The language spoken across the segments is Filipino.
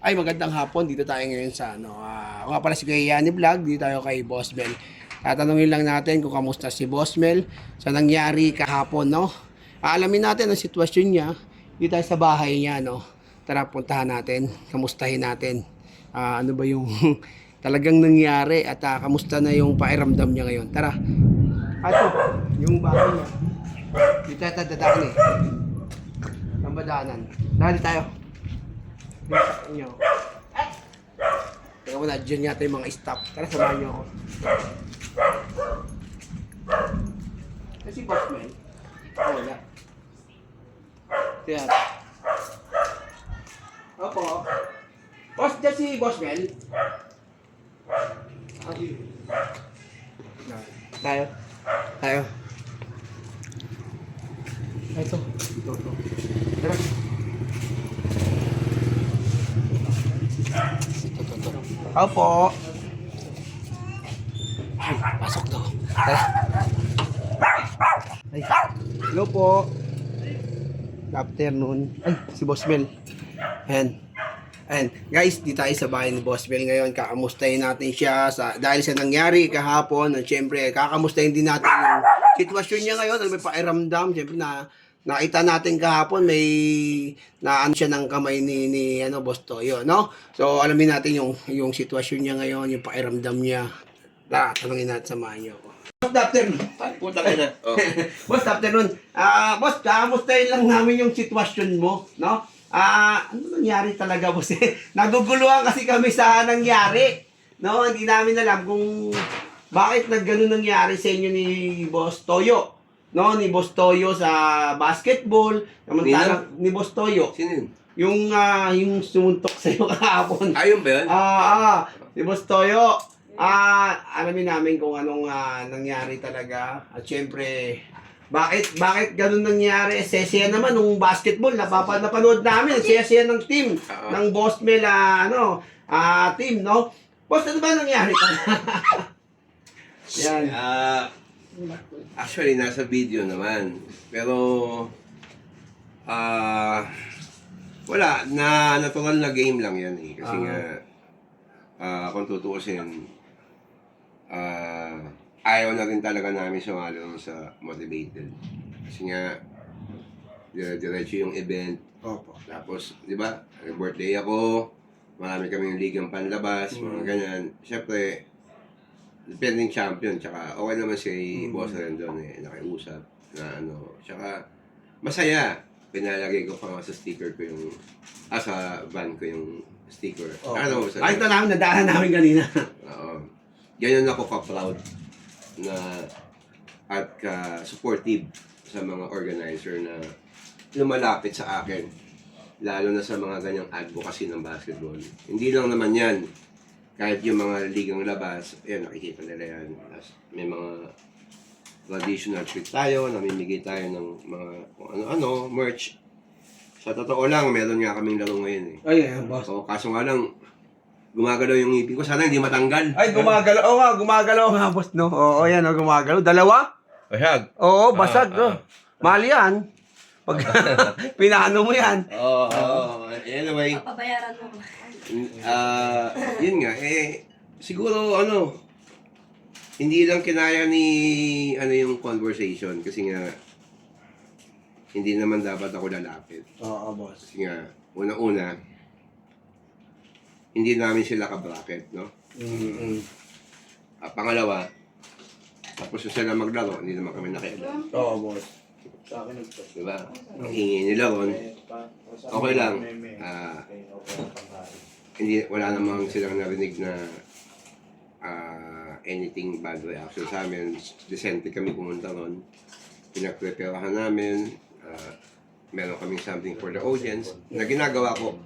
Ay, magandang hapon. Dito tayo ngayon sa ako nga pala si Kuya Yani Vlog. Dito tayo kay Boss Mel. Tatanungin lang natin kung kamusta si Boss Mel sa nangyari kahapon, no? Aalamin natin ang sitwasyon niya. Dito tayo sa bahay niya, no? Tara, puntahan natin. Kamustahin natin. Ano ba yung talagang nangyari at kamusta na yung pakiramdam niya ngayon. Tara. Ito, yung bahay niya. Dito tayo dadaan eh. Ang badaanan. Dali tayo. Inyo. Teka muna, dyan yata yung mga staff. Tara, samahan nyo ako. Kasi Boss Mel, wala. Kaya, opo. Boss, dyan si Boss Mel. Tayo. Tayo. Ito. Tara. Opo. Ay, pasok to. Tara. Ay, hello po. Good afternoon. Ay, si Boss Mel. Ayan. Ayan. Guys, di tayo sa bahay ni Boss Mel ngayon. Kakamustahin natin siya dahil sa nangyari kahapon. At syempre, kakamustahin din natin yung sitwasyon niya ngayon. Ano may pakiramdam. Syempre nakita natin kahapon may naano siya ng kamay ni Boss Toyo, no? So alamin natin yung sitwasyon niya ngayon, yung pakiramdam niya. Tanungin natin, samahan niyo ako. Good afternoon. Puta ka na. Oh. Boss, good afternoon. Boss, kamustahin lang namin yung sitwasyon mo, no? Ano nangyari talaga, boss? Naguguluhan kasi kami sa nangyari. No, hindi namin alam kung bakit nagganon nangyari sa inyo ni Boss Toyo. No, ni Boss Toyo sa basketball, ni Boss Toyo. Sino yun? Yung sumuntok sa iyo kahapon. Ayun ba yun? Ni Boss Toyo. Alamin namin kung anong nangyari talaga. At syempre, bakit ganun nangyari? Sesiya naman nung basketball, napanood namin, sesiya ng team, ng Boss Mel, team, no? Boss, ano ba nangyari? Yan. Actually, nasa video naman. Pero, wala. Natural na game lang yan eh. Kasi nga, kung tutuusin, ayaw na rin talaga namin sumali sa motivated. Kasi nga, diretso yung event. Opo. Tapos, di ba, birthday ako, marami kaming ligang panlabas, mga ganyan. Siyempre, defending champion, tsaka okay naman si Boss rin doon eh, nakiusap na tsaka masaya. Pinalagay ko pa nga sa sticker ko yung, sa van ko yung sticker. Oh. Masaya. Ito namin, nadaanan namin kanina. Oo. Ganyan ako ka-proud na at ka-supportive sa mga organizer na lumalapit sa akin. Lalo na sa mga ganyang advocacy ng basketball. Hindi lang naman yan. Kahit yung mga ligang labas, ayan, nakikita nila yan. May mga traditional treat tayo, namimigay tayo ng mga kung ano-ano, merch. Sa totoo lang, meron nga kaming laro ngayon eh. Ay, boss. So, kaso nga lang, gumagalaw yung ngipin ko. Sana hindi matanggal. Ay, gumagalaw. Oo nga, gumagalaw nga, boss, no? Oo, yan, gumagalaw. Dalawa? Basag. Oo, basag. Mahal yan. Pag pinano mo yan. Oo. Anyway. Papabayaran mo. Yun nga, siguro hindi lang kinaya ni yung conversation kasi nga hindi naman dapat ako lalapit. Oo, boss. Kasi nga, una-una, hindi namin sila ka-bracket, no? Pangalawa, tapos yung sila maglaro, hindi naman kami nakialam. Oo, boss. Sa akin Diba? Ang hingi nila ron, okay lang. Wala namang silang narinig na anything bad reaction sa amin. Decente kami pumunta ron. Pinagpreparahan namin. Meron kaming something for the audience na ginagawa ko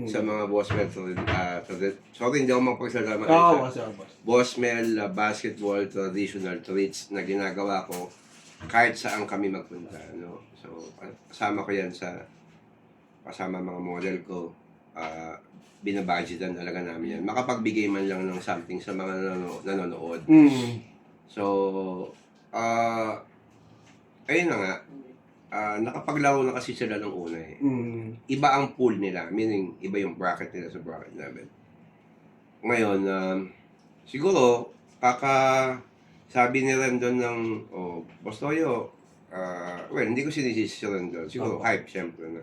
sa mga Boss Mel. Sorry, hindi ako magpagsalama. Boss Mel Basketball Traditional Treats na ginagawa ko kahit saan kami magpunta. So, kasama ko yan kasama mga model ko. Binabudgetan talaga namin yan. Makapagbigay man lang ng something sa mga nanonood. So, ayun na nga. nakapaglaro na kasi sila ng una eh. Iba ang pool nila, meaning iba yung bracket nila sa bracket namin. Ngayon, siguro, sabi ni Rendon ng, Boss Toyo, well, hindi ko sinisisi si Rendon. Siguro, hype, syempre na.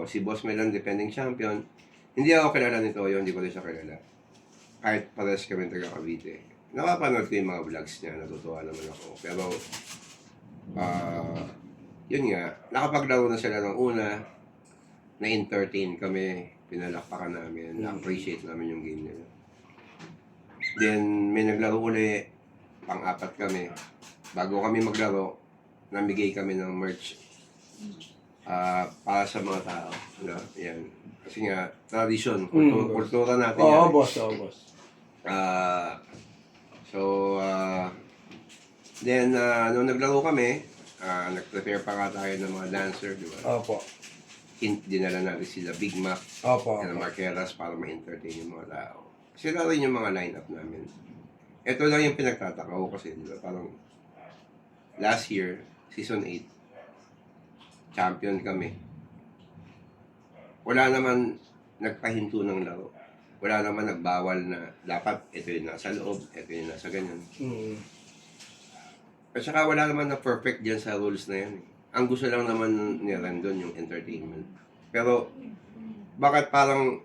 Si Boss Mel ang defending champion. Hindi ako kilala ni Toyo, hindi ko rin siya kilala. Kahit pares kami taga Cavite. Nakapanood ko yung mga vlogs niya, natutuwa naman ako. Pero, yun nga, nakapaglaro na sila ng una, na-entertain kami, pinalakpakan namin, na-appreciate namin yung game nila. Then, may naglaro uli, pang-apat kami. Bago kami maglaro, namigay kami ng merch para sa mga tao. No? Yan. Kasi nga, tradition, kultura natin yan. Boss. Then, nung naglaro kami, nag-prepare pa nga tayo ng mga dancer, di ba? Opo. Dinala natin sila Big Mac, and Marqueras para ma-entertain yung mga tao. Sila rin yung mga line-up namin. Ito lang yung pinagtataka ko kasi, di ba? Parang last year, season 8, champion kami. Wala naman nagpahinto ng laro. Wala naman nagbawal na dapat ito yung nasa loob, ito yung nasa ganyan. At saka wala naman na perfect dyan sa rules na yan. Ang gusto lang naman ni Rendon yung entertainment. Pero, bakit parang,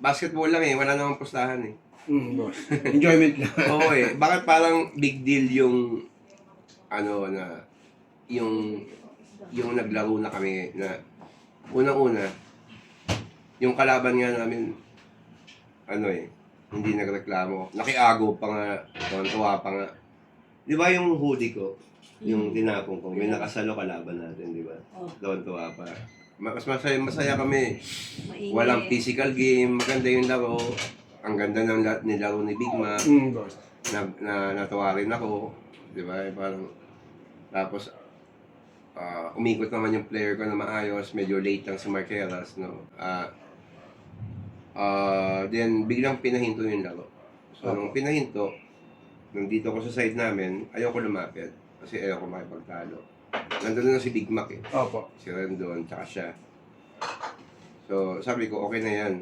basketball lang eh, wala namang pustahan eh. Boss. Enjoyment lang. Oo eh, bakit parang big deal yung, yung naglaro na kami na, unang-una, yung kalaban nga namin, hindi nagreklamo. Nakiago pa nga, tuwa pa nga. Di ba yung hoodie ko, yung tinapong ko, may nakasalo kalaban natin, di ba? Tuwa pa. Mas masaya kami. Walang physical game, maganda yung laro. Ang ganda ng nilaro ni Big Mac. Natuwa rin ako. Di ba? Parang, tapos, umikot naman yung player ko na maayos. Medyo late lang si Marqueras, no? Then, biglang pinahinto yung laro. So, nung pinahinto, nandito ko sa side namin, ayoko lumapit. Kasi ayoko makipagtalo. Nandun na si Big Mac eh. Opo. Si Rendon, tsaka siya. So, sabi ko, okay na yan.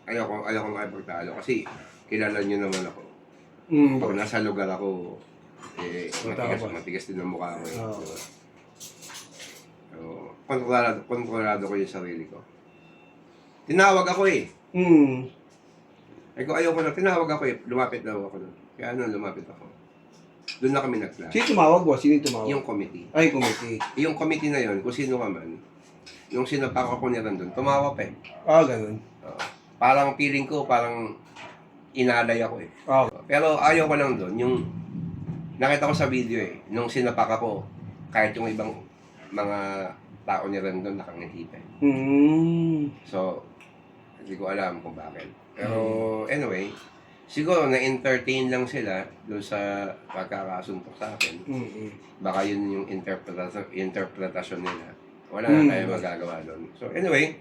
Ayoko makipagtalo kasi kilala niyo naman ako. Pag nasa lugar ako, matigas din ang mukha ko eh. Diba? So, kontrolado ko yung sarili ko. Tinawag ako eh. Ayoko na, tinawag ako eh. Lumapit daw ako doon. Kaya lumapit ako. Doon na kami nag-clash. Sino tumawag, boss? Sino tumawag? Yung committee. Ay, committee. Yung committee na yon, kung sino ka man, yung sinapak ako niya doon, tumawa pa eh. Ganun. Parang feeling ko, parang inalay ako eh. Pero ayaw ko lang doon, yung nakita ko sa video eh, nung sinapak ako, kahit yung ibang mga tao niya rin doon, nakangiti pa eh. So, hindi ko alam kung bakit. Pero anyway, siguro na-entertain lang sila doon sa pagkakasuntok sa akin. Baka yun yung interpretasyon nila. Wala na tayo magagawa doon. So anyway,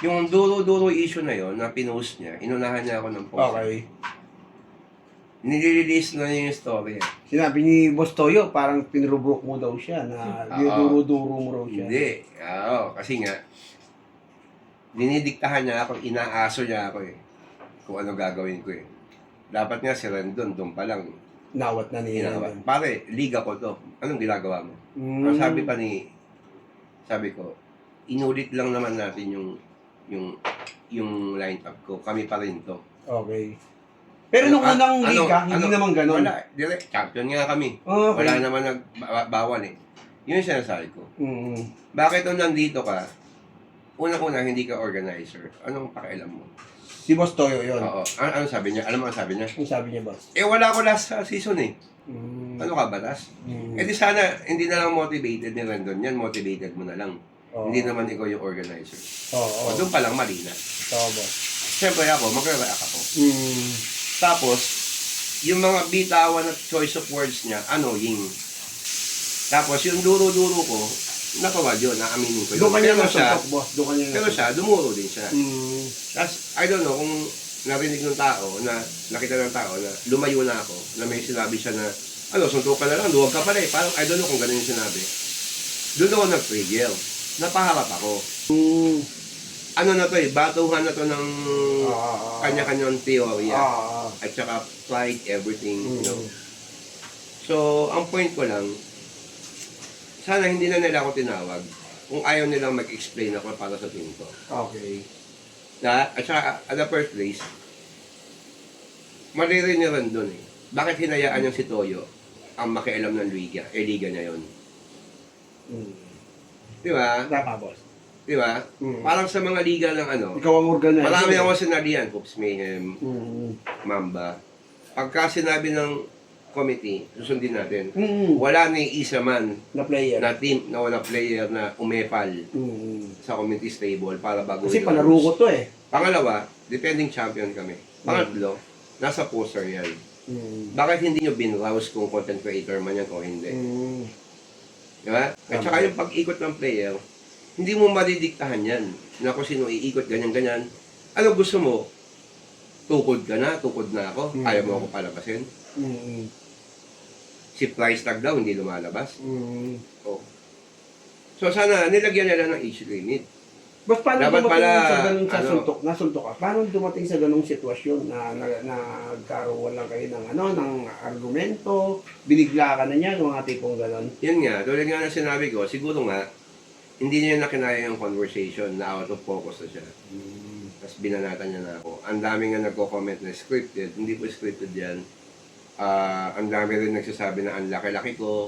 yung duro-duro issue na yon na pinost niya, inunahan niya ako ng post. Okay. Nilirelease na niya yung story. Sinabi ni Boss Toyo, parang pinrubroke mo daw siya, na duro-duro mo raw siya. Hindi. Kasi nga, dinidiktahan niya ako, inaaso niya ako eh. Kung ano gagawin ko eh. Dapat nga si Rendon, doon pa lang. Nawat na niya. Pare, liga ko to. Anong ginagawa mo? Ang sabi ko, inulit lang naman natin yung line-up ko. Kami pa rin to. Okay. Pero nung unang liga, hindi naman ganun. Wala. Direct, champion nga kami. Okay. Wala naman nagbawal eh. Yun yung sinasabi ko. Bakit nung nandito ka, unang-una, hindi ka organizer. Anong pakialam mo? Si Boss Toyo yun. Oo. Ano sabi niya? Alam mo ang sabi niya? Ang sabi niya, boss? Wala ko last season eh. Ano ka, batas? Di sana, hindi na lang motivated ni Rendon yan. Motivated mo na lang. Hindi naman ikaw yung organizer. Doon pa lang, mali na. Boss. Siyempre ako, magre-react ako. Tapos, yung mga bitawan at choice of words niya, annoying. Tapos, yung duro-duro ko, nakawad yun, naaminin ko yun. Doon kanya nasuntok, boss. Pero siya, dumuro din siya. Tapos, I don't know, kung narinig ng tao, nakita ng tao na lumayo na ako, na may sinabi siya na ano, suntukan na lang, luwag ka pala eh. Parang, I don't know kung ganun yung sinabi. Doon ako nag-trigger. Napaharap ako. Ano na to eh, batuhan na to ng kanya-kanyang teorya. At saka pride, everything, you know. So, ang point ko lang, sana hindi na nila ako tinawag kung ayaw nilang mag-explain ako para sa team ko. Okay. At saka, at the first place, mali rin niya rin doon eh. Bakit hinayaan niyang si Toyo ang makialam ng liga? Liga niya yun. Di ba? Tama, boss. Di ba? Parang sa mga liga ng ano, Ikaw ang organizer. marami ako sinalihan. Hoops Mayhem, Mamba. Pagka sinabi ng committee, susundin natin. Wala na yung isa man Na player. na team, na wala player na umepal sa committee stable para bago Kasi palaro ko to eh. Pangalawa, defending champion kami. Pangatlo, nasa poster yan. Bakit hindi nyo binrouse kung content creator man yan o hindi? Di ba? At saka yung pag-ikot ng player, hindi mo madidiktahan yan. Na kung sino iikot, ganyan-ganyan. Ano gusto mo? Tukod ka na, tukod na ako. Ayaw mo ako palabasin. Si price tag daw, hindi lumalabas. Oh. So sana nilagyan nila ng age limit. Boss, paano Dapat dumating pala, sa ganun sa ano, suntok? Nasuntok ka? Paano dumating sa ganung sitwasyon na nagkaroon lang kayo ng ng argumento, binigla ka na niya, mga tipong ganon? Yan nga, tulad nga na sinabi ko, siguro nga, hindi niya na kinaya yung conversation na out of focus na siya. Tapos binanatan niya na ako. Ang dami nga nagko-comment na scripted, hindi po scripted yan. Ang dami rin nagsasabi na ang laki-laki ko,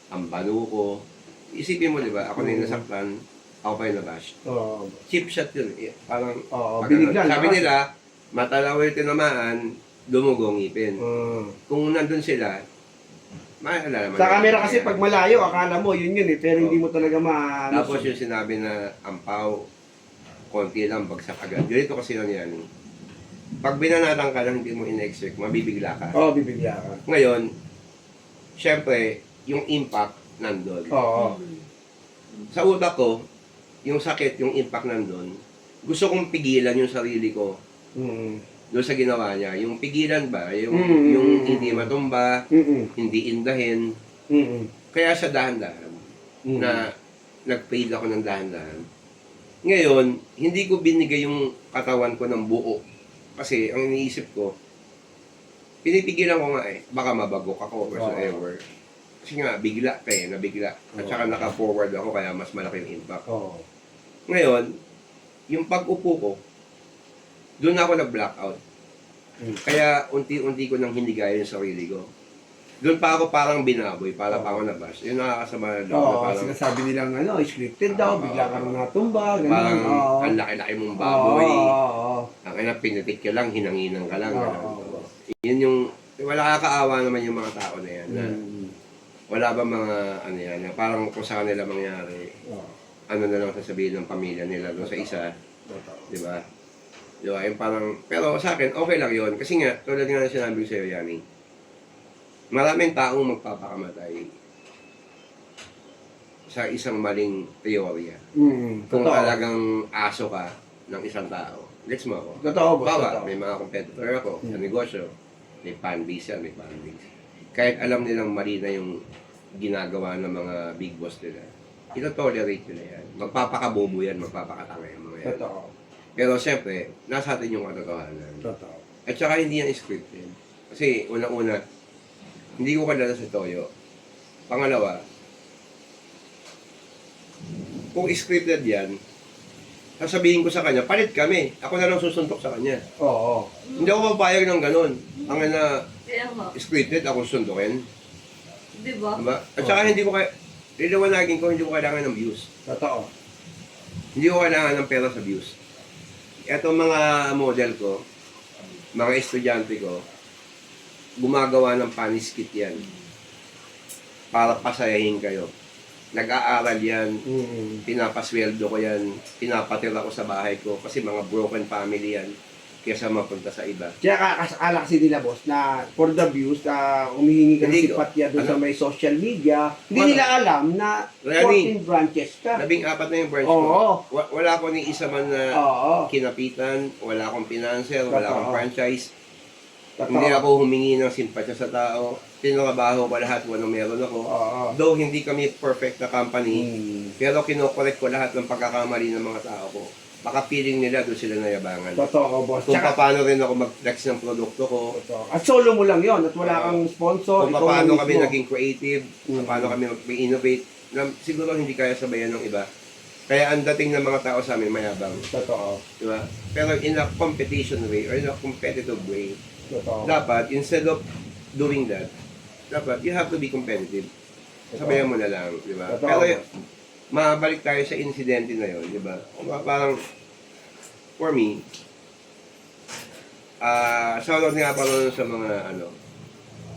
ang banu ko. Isipin mo, di ba? Ako na yung nasaktan, ako pa yung nabash. Cheap shot yun. Parang, binigla. sabi nila, matalaway tinamaan, dumugong ngipin. Kung nandun sila, maalala naman. Sa camera kasi pag malayo, akala mo yun eh, pero hindi mo talaga Tapos yung sinabi na ampaw, konti lang, bagsak agad. Ganito kasi nangyari. Pag binanatan ka lang, hindi mo in-expect, mabibigla ka. Bibigla ka. Ngayon, syempre, yung impact nandun. Sa utak ko, yung sakit, yung impact nandun, gusto kong pigilan yung sarili ko doon sa ginawa niya. Yung pigilan ba, yung hindi matumba, hindi indahin. Kaya sa dahan-dahan, na nag-fade ako ng dahan-dahan. Ngayon, hindi ko binigay yung katawan ko ng buo. Kasi ang iniisip ko, pinipigilan ko nga eh, baka mabagok ako whatsoever. Kasi nga, bigla pa eh, nabigla. At saka naka-forward ako, kaya mas malaki yung impact. Ngayon, yung pag-upo ko, doon ako nag-blackout. Kaya unti-unti ko nang hinigaya yung sarili ko. Doon pa ako parang binaboy, para pa ako nabash. Yung nakakasama na loob na parang... sinasabi nilang scripted daw, bigla ka nang natumba, ganun. Parang ang laki-laki mong baboy. Ang ina, pinitik ka lang, hinanginan ka lang. Yun yung... Wala kakaawa naman yung mga tao na yan. Na, wala ba mga ano yan, na parang kung sa kanila mangyari, ano na lang sasabihin ng pamilya nila doon sa isa. Di ba? Di ba? Yung parang, pero sa akin, okay lang yun. Kasi nga, tulad nga na sinabi ko sa'yo, Yani, maraming taong magpapakamatay sa isang maling teorya. Kung talagang aso ka ng isang tao. Gets mo ako? Totoo, boss. Bawa, may mga competitor ako sa negosyo. May fan-base yan, may fan-base. Kahit alam nilang mali na yung ginagawa ng mga big boss nila, ito-tolerate nila yan. Magpapakabobo yan, magpapakatanga yung mga yan. Totoo. Pero siyempre, nasa atin yung katotohanan. Totoo. At saka hindi yan scripted. Kasi una-una, hindi ko kilala si Toyo. Pangalawa, kung scripted yan, sasabihin ko sa kanya, palit kami. Ako na lang susuntok sa kanya. Hindi ako papayag ng ganun. Ang na scripted, ako susuntokin. Diba? Diba? At saka hindi ko liliwanagin ko, hindi ko kailangan ng views. Totoo. Hindi ko kailangan ng pera sa views. Itong mga model ko, mga estudyante ko, gumagawa ng funny skit yan. Para pasayahin kayo. Nag-aaral yan, pinapasweldo ko yan, pinapatira ko sa bahay ko kasi mga broken family yan kaysa mapunta sa iba. Kaya kakasakala kasi nila, boss, na for the views, humihingi ka ng Hindi ko. simpatya doon sa may social media, hindi Ano? nila alam na Rani, 14 branches ka. 14 na yung branch Oo. ko. Wala ko ni isa man na Oo. kinapitan, wala akong financer, wala akong Totoo. franchise. Hindi ako humingi ng simpatya sa tao. Tinrabaho ko lahat kung anong meron ako. Oo. Though hindi kami perfect na company, Hmm. pero kinokorek ko lahat ng pagkakamali ng mga tao ko. Baka feeling nila doon sila nayabangan. Totoo, boss. Kung Tsaka, paano rin ako mag-flex ng produkto ko, totoo. At solo mo lang yon at wala kang sponsor. kung ikaw paano lang kami mismo. naging creative, Mm. paano kami mag-innovate, na siguro hindi kaya sabayan ng iba. Kaya ang dating ng mga tao sa amin mayabang. Totoo. Di ba? Pero in a competition way or in a competitive way, Totoo. dapat, instead of doing that, dapat, you have to be competitive. Sabayan mo na lang, di ba? Totoo. Pero, mabalik tayo sa insidente na yon, di ba? Parang, for me, shoutout nga pa rin sa mga,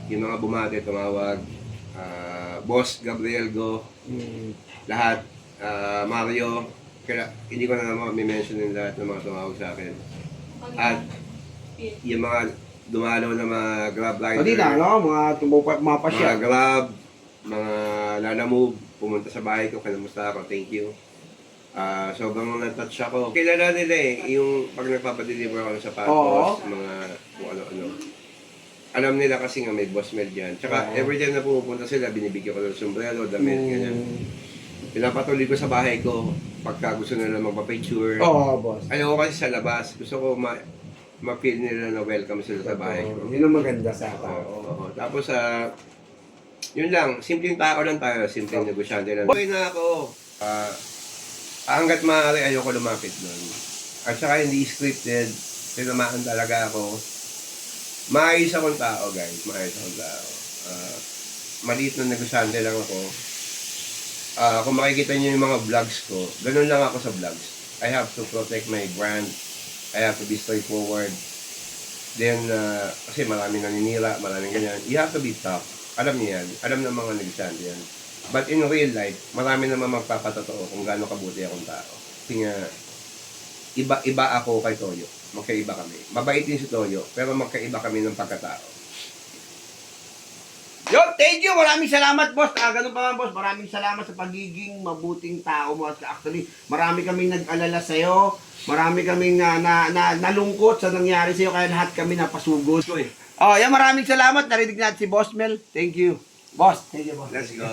yung mga bumati, tumawag, Boss Gabriel Go, Hmm. lahat, Mario, kaya hindi ko na naman may-mention yung lahat ng mga tumawag sa akin. At, yung mga dumalaw na mga Grab rider, Hindi na, no? Mga mga mapasya. Grab, mga Lalamove, pumunta sa bahay ko, kanamusta ako, thank you. Sobrang na-touch ako. Kilala nila yung pag nagpapadeliver ako ng sapatos, mga kung ano-ano. Alam nila kasi nga may boss mail dyan. Tsaka every time na pumupunta sila, binibigyan ko ng sombrero, damit, ganyan. Pinapatuloy ko sa bahay ko pagka gusto nila magpa-picture. Oo, boss. Ayoko kasi sa labas. Gusto ko ma-feel nila na welcome sila sa bahay ko. Yun ang maganda sa tao. Oo. Tapos, yun lang. Simpleng tao lang tayo. Simpleng negosyante lang. Buhay na ako. Hanggat maaari ayoko lumapit doon. At saka hindi scripted. Tinamaan talaga ako. Maayos akong tao, guys. Maayos akong tao. Maliit na negosyante lang ako. Kung makikita niyo yung mga vlogs ko, ganun lang ako sa vlogs. I have to protect my brand. I have to be straightforward. Then, kasi maraming naninira, maraming ganyan. You have to be tough. Alam niyo yan. Alam ng mga negosyante yan. But in real life, marami naman magpapatotoo kung gaano kabuti akong tao. Kasi nga, iba ako kay Toyo. Magkaiba kami. Mabait din si Toyo, pero magkaiba kami ng pagkatao. Yo, thank you. Maraming salamat, boss. Ganun pa man, boss. Maraming salamat sa pagiging mabuting tao mo. Actually, marami kaming nag-alala sa'yo. Marami kaming nalungkot sa nangyari sa'yo. Kaya lahat kami napasugod. Oh, yan. Maraming salamat. Narinig natin si Boss Mel. Thank you. Boss, thank you, boss. Let's go!